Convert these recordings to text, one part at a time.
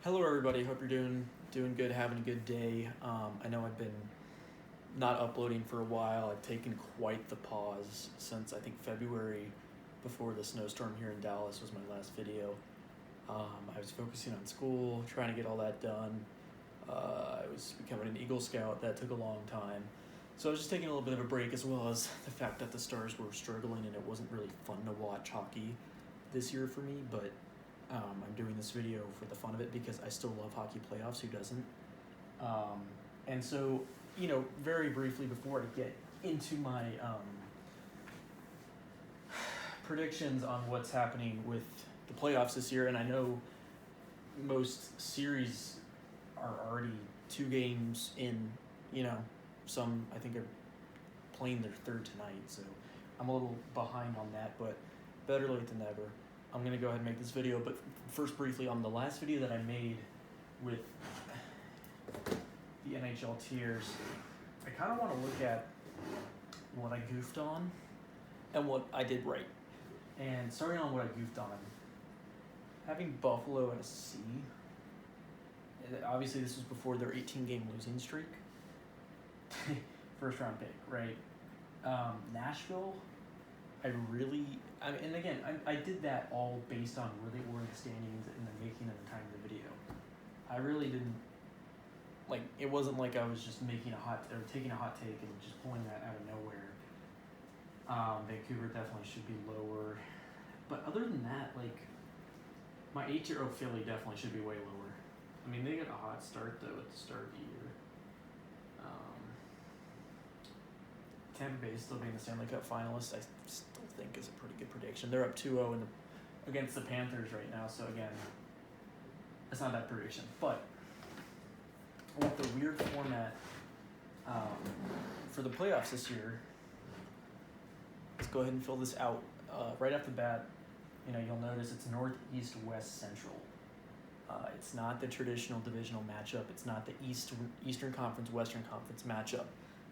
Hello, everybody. Hope you're doing good, having a good day. I know I've been not uploading for a while. I've taken quite the pause since I think February, before the snowstorm here in Dallas was my last video. I was focusing on school, trying to get all that done. I was becoming an Eagle Scout. That took a long time. So I was just taking a little bit of a break, as well as the fact that the Stars were struggling and it wasn't really fun to watch hockey this year for me, but I'm doing this video for the fun of it because I still love hockey playoffs. Who doesn't? And so, very briefly before I get into my predictions on what's happening with the playoffs this year, and I know most series are already 2 games in. Some I think are playing their third tonight, so I'm a little behind on that, but better late than never. I'm going to go ahead and make this video, but first briefly, on the last video that I made with the NHL tiers, I kind of want to look at what I goofed on and what I did right. And starting on what I goofed on, having Buffalo in a C, obviously this was before their 18-game losing streak. First round pick, right? Nashville, and again, I did that all based on where they were in the standings and the making of the time of the video. I really didn't, it wasn't like I was just taking a hot take and just pulling that out of nowhere. Vancouver definitely should be lower. But other than that, my 8-0 Philly definitely should be way lower. I mean, they got a hot start, though, at the start of the year. Tampa Bay still being the Stanley Cup finalists, I still think is a pretty good prediction. They're up 2-0 against the Panthers right now, so again, it's not that prediction. But with the weird format for the playoffs this year, let's go ahead and fill this out. Right off the bat, you'll notice it's North, East, West, Central. It's not the traditional divisional matchup. It's not the Eastern Conference, Western Conference matchup.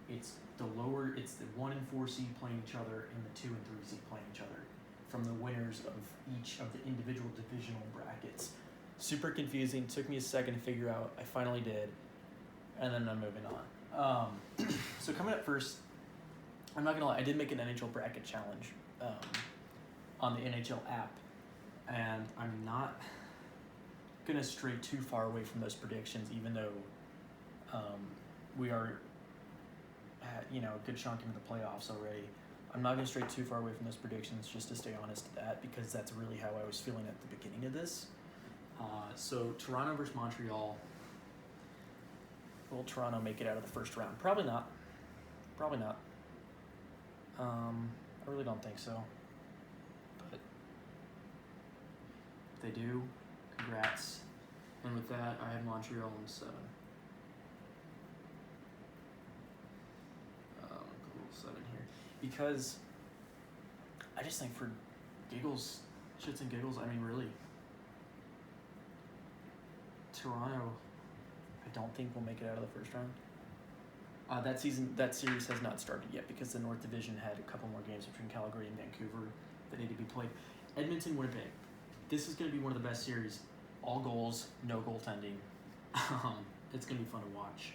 It's the 1 and 4 seed playing each other and the 2 and 3 seed playing each other from the winners of each of the individual divisional brackets. Super confusing. Took me a second to figure out. I finally did, and then I'm moving on. So coming up first, I'm not gonna lie. I did make an NHL bracket challenge on the NHL app, and I'm not gonna stray too far away from those predictions, even though we are a good chunk into the playoffs already. I'm not going to stray too far away from those predictions, just to stay honest to that, because that's really how I was feeling at the beginning of this. So Toronto versus Montreal. Will Toronto make it out of the first round? Probably not. I really don't think so. But if they do, congrats. And with that, I have Montreal in 7. 7 here, because I just think for giggles, shits and giggles, I mean, really, Toronto, I don't think will make it out of the first round. That series has not started yet because the North Division had a couple more games between Calgary and Vancouver that need to be played. Edmonton, Winnipeg. This is going to be one of the best series. All goals, no goaltending. It's going to be fun to watch.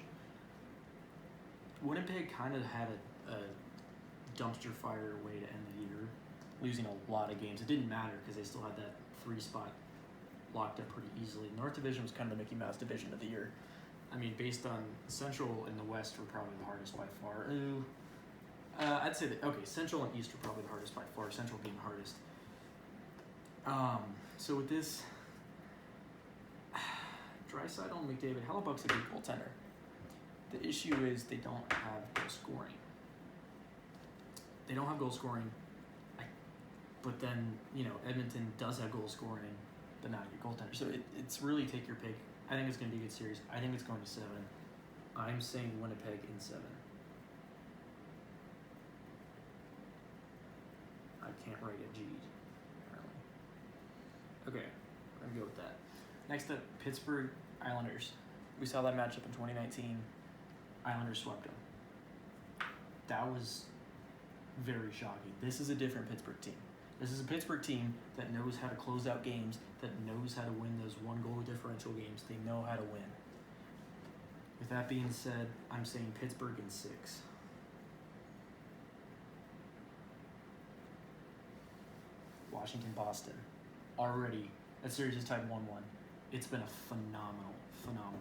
Winnipeg kind of had a dumpster fire way to end the year, losing a lot of games. It didn't matter because they still had that 3 spot locked up pretty easily. North Division was kind of the Mickey Mouse division of the year. I mean, based on Central and the West were probably the hardest by far. I'd say that, Central and East were probably the hardest by far, Central being the hardest. So with this, Draisaitl and McDavid, Hellebuck's a good goaltender. The issue is they don't have goal scoring. But then, Edmonton does have goal scoring, but not a good goaltender. So it's really take your pick. I think it's going to be a good series. I think it's going to 7. I'm saying Winnipeg in 7. I can't write a G, apparently. Okay, I'm going to go with that. Next up, Pittsburgh Islanders. We saw that matchup in 2019. Islanders swept them. That was very shocking. This is a different Pittsburgh team. This is a Pittsburgh team that knows how to close out games, that knows how to win those 1-goal differential games. They know how to win. With that being said, I'm saying Pittsburgh in 6. Washington, Boston. Already, that series is tied 1-1. It's been a phenomenal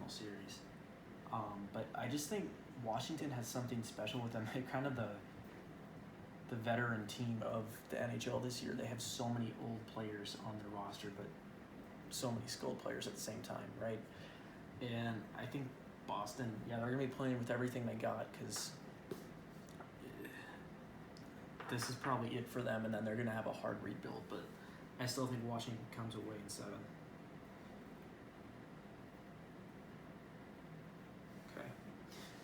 series. But I just think Washington has something special with them. They're kind of the veteran team of the NHL this year. They have so many old players on their roster, but so many skilled players at the same time, right? And I think Boston, they're going to be playing with everything they got because this is probably it for them, and then they're going to have a hard rebuild. But I still think Washington comes away in 7. Okay.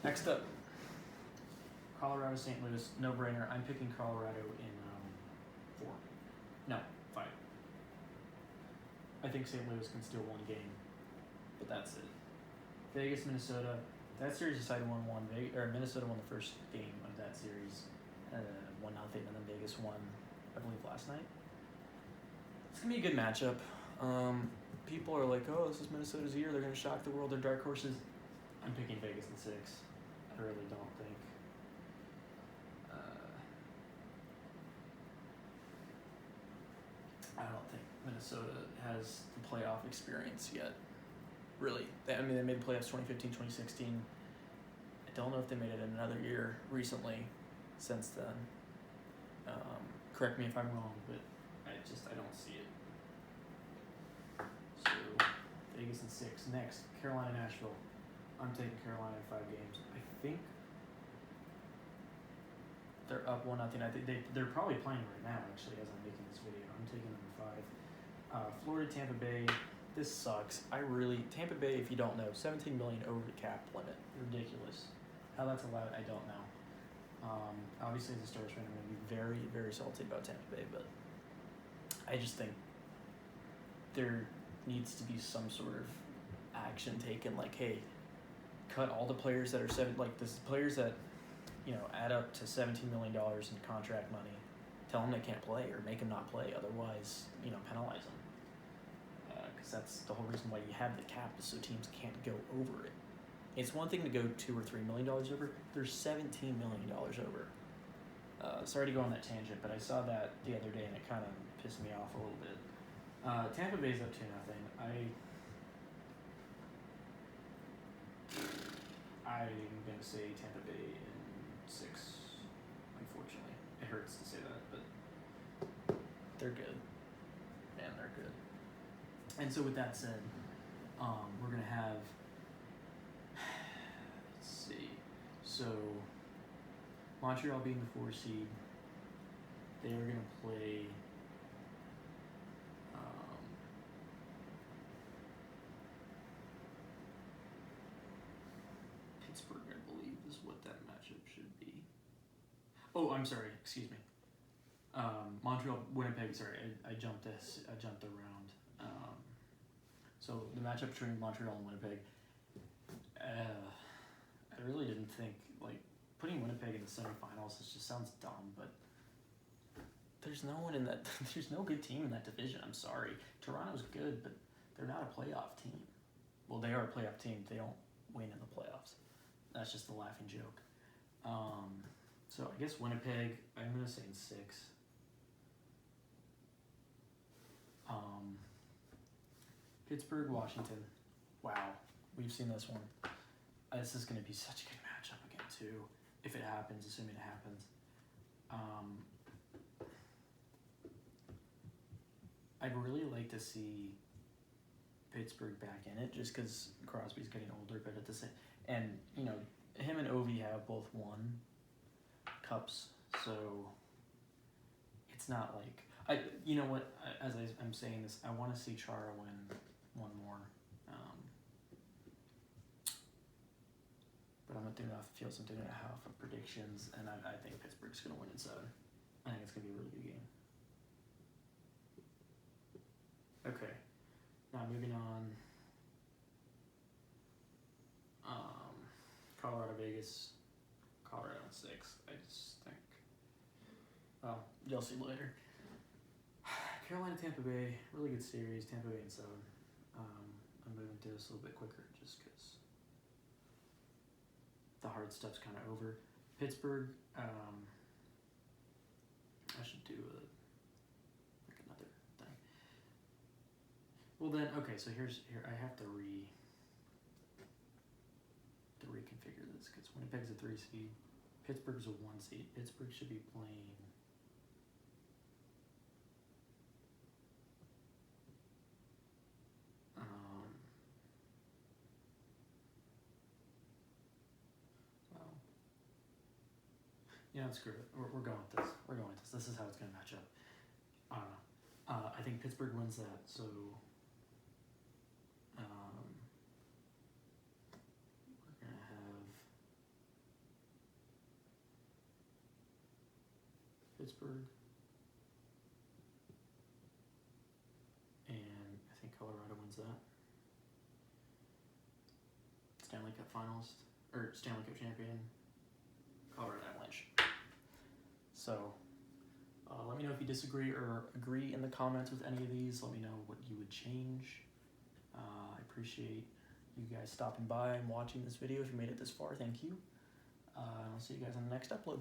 Next up, Colorado, St. Louis, no-brainer. I'm picking Colorado in 4. No, 5. I think St. Louis can steal 1 game, but that's it. Vegas, Minnesota. That series is tied 1-1. Minnesota won the first game of that series, 1-0, and then Vegas won, I believe, last night. It's gonna be a good matchup. People are like, "Oh, this is Minnesota's year. They're gonna shock the world. They're dark horses." I'm picking Vegas in 6. I really don't think. I don't think Minnesota has the playoff experience yet. Really. They made the playoffs 2015, 2016. I don't know if they made it in another year recently since then. Correct me if I'm wrong, but I don't see it. So, Vegas in 6. Next, Carolina, Nashville. I'm taking Carolina in 5 games. I think they're up 1-0. I think they're probably playing right now, actually, as I'm making this video. I'm taking them in 5. Florida, Tampa Bay. This sucks. Tampa Bay, if you don't know, $17 million over the cap limit. Ridiculous. How that's allowed, I don't know. Obviously, as a Stars fan, I'm going to be very, very salty about Tampa Bay, but I just think there needs to be some sort of action taken. Like, hey, cut all the players that are players that add up to $17 million in contract money. Tell them they can't play or make them not play. Otherwise, penalize them. Because that's the whole reason why you have the cap, is so teams can't go over it. It's one thing to go $2 or $3 million over. There's $17 million over. Sorry to go on that tangent, but I saw that the other day and it kind of pissed me off a little bit. Tampa Bay's up 2-0. I'm gonna say Tampa Bay in 6. Unfortunately, it hurts to say that, but they're good. Man, they're good. And so with that said, we're gonna have. Let's see. So Montreal being the 4 seed, they are gonna play. Pittsburgh, I believe, is what that matchup should be. Oh, I'm sorry. Excuse me. Montreal, Winnipeg. Sorry, I jumped around. So the matchup between Montreal and Winnipeg. I really didn't think putting Winnipeg in the semifinals. Just sounds dumb, but there's no one in that. There's no good team in that division. I'm sorry. Toronto's good, but they're not a playoff team. Well, they are a playoff team. They don't win in the playoffs. That's just a laughing joke. So I guess Winnipeg, I'm going to say in 6. Pittsburgh, Washington. Wow, we've seen this one. This is going to be such a good matchup again, too, if it happens, assuming it happens. I'd really like to see Pittsburgh back in it, just because Crosby's getting older, but at the same, and him and Ovi have both won cups, so it's not like I'm saying this, I want to see Chara win one more, but I'm not doing enough fields. I'm doing a half of predictions, and I think Pittsburgh's going to win in 7. I think it's going to be a really good game. Okay, now moving on. Colorado, Vegas, Colorado in 6. I just think. Well, you'll see later. Carolina, Tampa Bay, really good series. Tampa Bay in 7. I'm moving to this a little bit quicker just because the hard stuff's kind of over. Pittsburgh, I should do another thing. Well then, okay, so here I have to reconfigure this because Winnipeg's a 3 seed, Pittsburgh's a 1 seed. Pittsburgh should be playing. Well, you know, screw it. We're going with this. We're going with this. This is how it's going to match up. I don't know. I think Pittsburgh wins that, so we're going to have Pittsburgh, and I think Colorado wins that. Stanley Cup finalist, or Stanley Cup champion, Colorado Avalanche. So, let me know if you disagree or agree in the comments with any of these. Let me know what you would change. I appreciate you guys stopping by and watching this video. If you made it this far, thank you. I'll see you guys on the next upload.